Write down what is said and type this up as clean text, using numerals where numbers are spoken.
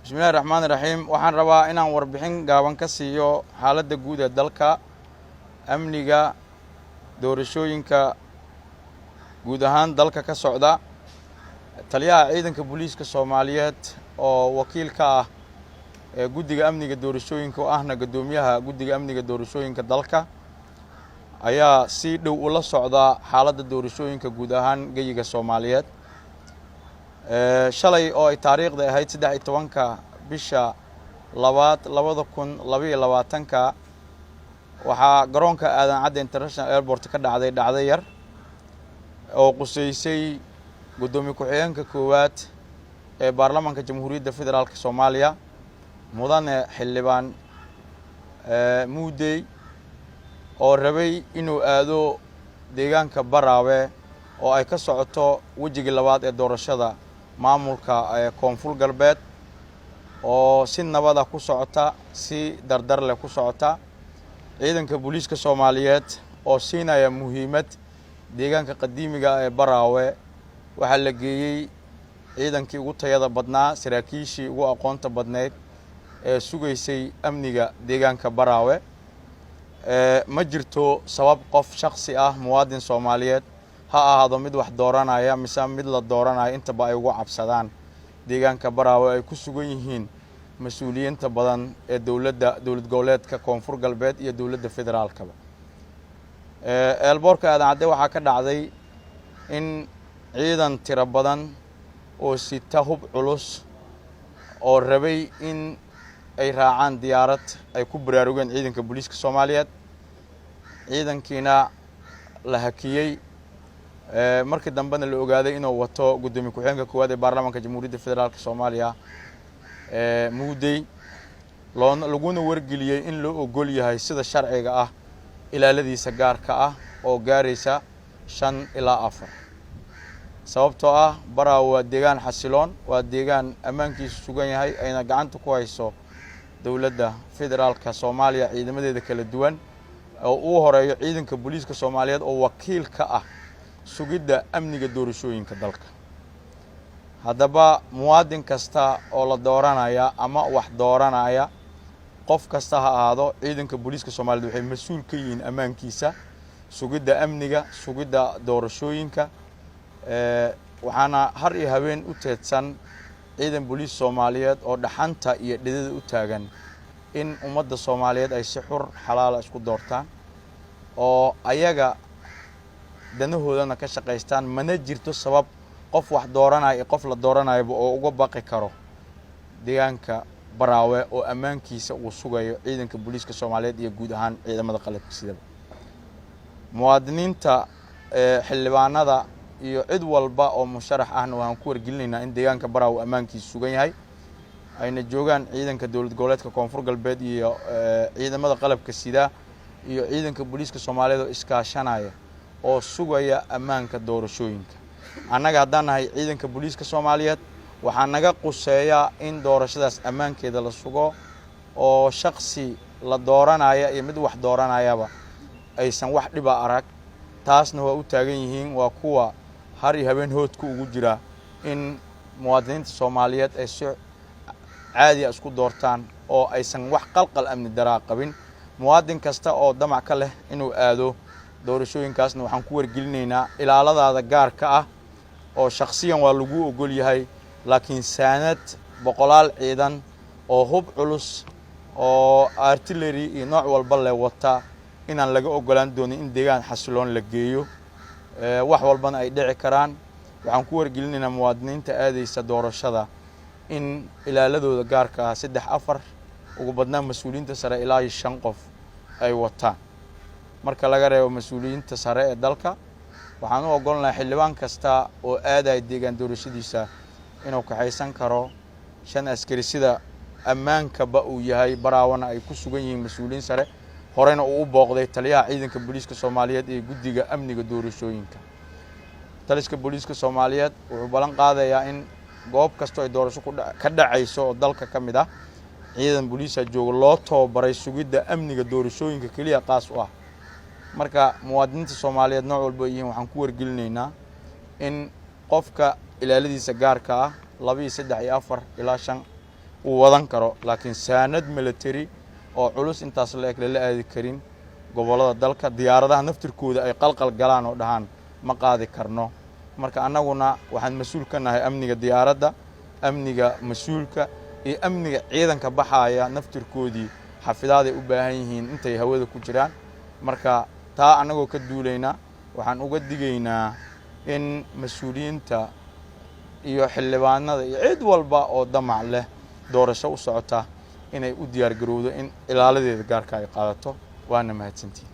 بسم الله الرحمن الرحيم waxaan rabaa inaan warbixin gaaban ka siiyo xaaladda guud ee dalka amniga doorashooyinka guud ahaan dalka ka socda taliyaha ciidanka booliiska Soomaaliyeed oo wakiil ka ah guddiga amniga doorashooyinka oo ahna gudoomiyaha guddiga amniga doorashooyinka dalka ayaa si dhow ula socda xaaladda doorashooyinka guud ahaan geyiga Soomaaliyeed shalay oo ay taariikhda ahayd 13 bisha 2022 waxaa garoonka aadan cadde international airport ka dhacday yar oo quseysay gudoomiye ku-xigeenka koowaad ee baarlamaanka jamhuuriyadda federaalka Soomaaliya mudane xildhibaan Muudey oo rabay inuu aado deegaanka Baraawe oo ay ka socoto wajiga labaad ee doorashada maamulka koonfur galbeed oo si nabad ah ku socota si dardar leh ku socota ciidanka booliiska Soomaaliyeed oo siinaya muhiimad deegaanka qadiimiga ee Baraawe waxa la geeyay ciidankii ugu tayada badnaa saraakiishii ugu aqoonta badneed ee sugaysay amniga deegaanka Baraawe ma jirto sabab qof shakhsi ah muwaadin Soomaaliyeed ha ahaado mid wax dooranaya mise mid la dooranayo intaba ay ugu cabsadaan deegaanka Baraawe ay ku sugan yihiin mas'uuliyiinta badan ee dawlad goboleedka koonfur galbeed iyo dawladda federaalka eelboorka aadan cadde waxaa ka dhacday in ciidan tiro badan oo sita hub culus oo rabay in ay raacaan diyaarad ay ku baraarugeen ciidanka booliiska Soomaaliyeed ciidankiina la hakiyay markii dambena la ogaaday inuu wato gudoomiye ku-xigeenka koowaad ee baarlamaanka jamhuuriyadda federaalka Soomaaliya Muudey laguna wargeliyay in loo ogol yahay sida sharciga ah ilaaladiisa gaarka ah oo gaaraysa 5 ilaa 4 sababtoo ah Baraawe waa deegaan xasiloon waa deegaan ammaankiisu sugan yahay ayna gacanta ku hayso dawladda federaalka Soomaaliya ciidamadeeda kala duwan oo uu horeeyo ciidanka booliiska Soomaaliyeed oo wakiil ka ah sugidda amniga doorashooyinka dalka haddaba muwaadin kasta oo la dooranaya ama wax dooranaya qof kasta ha ahaado ciidanka booliiska Soomaaliyeed waxay mas'uul ka yihiin ammaankiisa sugidda amniga sugidda doorashooyinka waxaana har iyo habeen u teedsan ciidan booliis Soomaaliyeed oo dhaxanta iyo dhidida u taagan in ummadda Soomaaliyeed ay si xur xalaal isku doortaan oo ayaga danahoodana ka shaqeystaan mana jirto sabab qof wax dooranaya qof la dooranayo oo uga baqi karo deegaanka Baraawe oo ammaankiisa uu sugayo ciidanka booliiska Soomaaliyeed iyo guud ahaan ciidamada qalabka sida muwaadiniinta xildhibaanada iyo cid walba oo musharax ahna waan ku wargelinaynaa in deegaanka Baraawe ammaankiisa sugan yahay ayna joogaan ciidanka dawlad goboleedka koonfur galbeed iyo ciidamada qalabka sida iyo ciidanka booliiska Soomaaliyeed oo iskaashanaya oo sugaya ammaanka doorashooyinka annaga haddaan nahay ciidanka booliiska Soomaaliyeed waxaa naga quseeya in doorashadaas ammaankeeda la sugo oo shakhsi la dooranaya iyo mid wax dooranayaba aysan wax dhib arag taasna waa u taagan yihiin waa kuwa har iyo habeen hoodku ugu jira in muwaadiniinta Soomaaliyeed ay si caadi ah isku doortaan oo aysan wax qalqal amni daraa qabin muwaadin kasta oo damac ka leh inuu aado doorashooyinkaasna waxaan ku wargelinaynaa ilaaladaada gaarka ah oo shakhsiyan waa lagu ogol yahay laakiin saanad boqolaal ciidan oo hub culus oo artillery iyo nooc walba leh wata inaan laga ogolaan doonin in deegaan xasiloon la geeyo wax walbana ay dhici karaan waxaan ku wargelinaynaa muwaadiniinta aadaysa doorashada in ilaaladooda gaarka ah 3-4 ugu badnaan mas'uuliyiinta sare ilaa 5 qof ay wataan marka laga reebo mas'uuliyiinta sare ee dalka waxaan u ogolnahay xildhibaan kasta oo aaday deegaan doorashadiisa inuu ka haysan karo 5 askari sida ammaanka ba uu yahay Baraawana ay ku sugan yihiin mas'uuliyiin sare horena uu u booqday taliyaha ciidanka booliiska Soomaaliyeed ee guddiga amniga doorashooyinka taliska booliiska Soomaaliyeed wuxuu balan qaadayaa in goob kasta ay doorasho ka dhacayso oo dalka ka mid ah ciidan booliis jooga loo tababaray sugidda amniga doorashooyinka kaliya qaas u ah marka muwaadiniinta Soomaaliyeed nooc walba yihiin waxaan ku wargelinaynaa in qofka ilaaladiisa gaarka ah 2, 3 iyo 4 ilaa 5 uu wadan karo laakiin saanad military oo culus intaas la eg la aadi karin gobolada dalka diyaaradaha naftirkooda ay qalqal galaan oo dhahan ma qaadi karno marka annaguna waxaan mas'uul ka nahay amniga diyaaradda amniga mas'uulka iyo amniga ciidanka baxaya naftirkoodii xafidaad ay u baahan yihiin intay hawada ku jiraan marka taa annagoo ka duulayna waxaan uga digaynaa in mas'uuliyiinta iyo xildhibaanada iyo cid walba oo damac leh doorasho u socota inay u diyaar garowdo in ilaaladeeda gaarka ay qaadato waana mahadsantiin